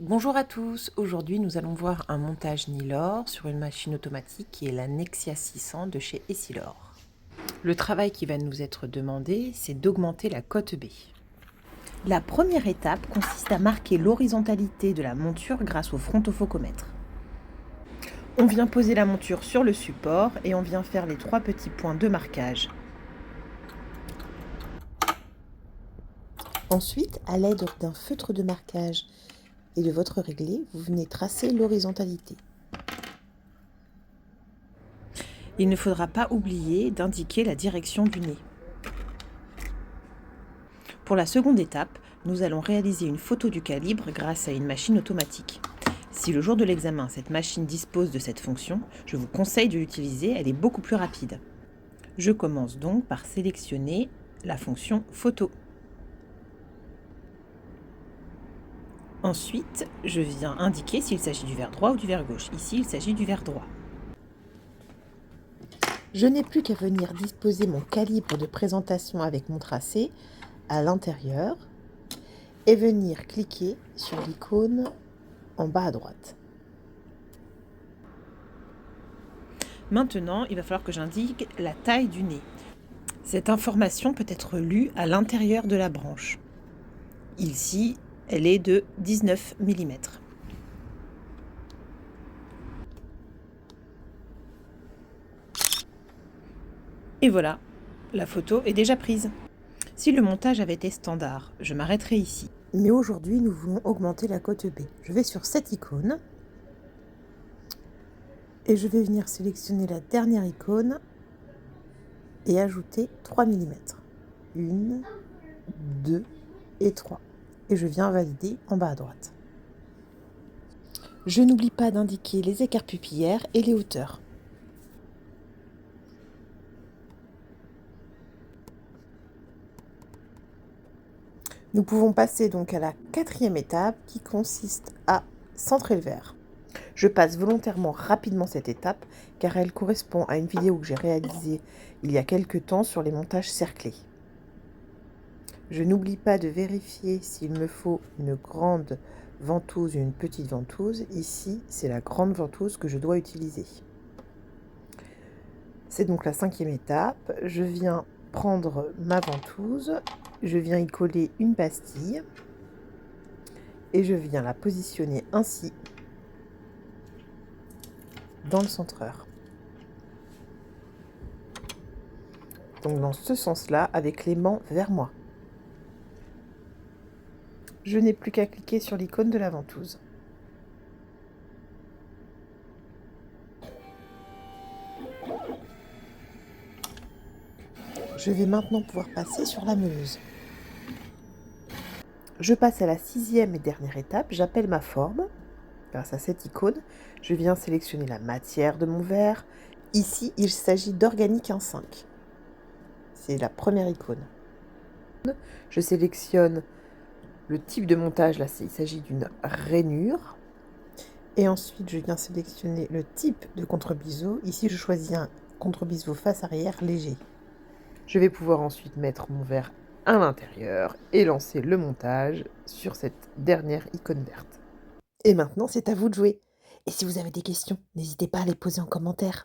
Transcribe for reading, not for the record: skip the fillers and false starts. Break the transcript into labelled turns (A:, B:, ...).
A: Bonjour à tous, aujourd'hui nous allons voir un montage Nilor sur une machine automatique qui est la Nexia 600 de chez Essilor. Le travail qui va nous être demandé, c'est d'augmenter la cote B. La première étape consiste à marquer l'horizontalité de la monture grâce au frontofocomètre. On vient poser la monture sur le support et on vient faire les 3 petits points de marquage. Ensuite, à l'aide d'un feutre de marquage et de votre réglé, vous venez tracer l'horizontalité. Il ne faudra pas oublier d'indiquer la direction du nez. Pour la seconde étape, nous allons réaliser une photo du calibre grâce à une machine automatique. Si le jour de l'examen, cette machine dispose de cette fonction, je vous conseille de l'utiliser, elle est beaucoup plus rapide. Je commence donc par sélectionner la fonction photo. Ensuite, je viens indiquer s'il s'agit du verre droit ou du verre gauche. Ici, il s'agit du verre droit. Je n'ai plus qu'à venir disposer mon calibre de présentation avec mon tracé à l'intérieur et venir cliquer sur l'icône en bas à droite. Maintenant, il va falloir que j'indique la taille du nez. Cette information peut être lue à l'intérieur de la branche. Ici, elle est de 19 mm. Et voilà, la photo est déjà prise. Si le montage avait été standard, je m'arrêterai ici. Mais aujourd'hui, nous voulons augmenter la cote B. Je vais sur cette icône et je vais venir sélectionner la dernière icône et ajouter 3 mm. 1, 2 et 3. Et je viens valider en bas à droite. Je n'oublie pas d'indiquer les écarts pupillaires et les hauteurs. Nous pouvons passer donc à la 4e étape qui consiste à centrer le verre. Je passe volontairement rapidement cette étape car elle correspond à une vidéo que j'ai réalisée il y a quelques temps sur les montages cerclés. Je n'oublie pas de vérifier s'il me faut une grande ventouse ou une petite ventouse. Ici, c'est la grande ventouse que je dois utiliser. C'est donc la 5e étape. Je viens prendre ma ventouse, je viens y coller une pastille et je viens la positionner ainsi dans le centreur. Donc dans ce sens-là, avec l'aimant vers moi. Je n'ai plus qu'à cliquer sur l'icône de la ventouse. Je vais maintenant pouvoir passer sur la meuleuse. Je passe à la 6e et dernière étape, j'appelle ma forme. Grâce à cette icône, je viens sélectionner la matière de mon verre. Ici, il s'agit d'organique 1,5. C'est la première icône. Je sélectionne le type de montage, là il s'agit d'une rainure. Et ensuite, je viens sélectionner le type de contre-biseau. Ici, je choisis un contre-biseau face arrière léger. Je vais pouvoir ensuite mettre mon verre à l'intérieur et lancer le montage sur cette dernière icône verte. Et maintenant, c'est à vous de jouer. Et si vous avez des questions, n'hésitez pas à les poser en commentaire.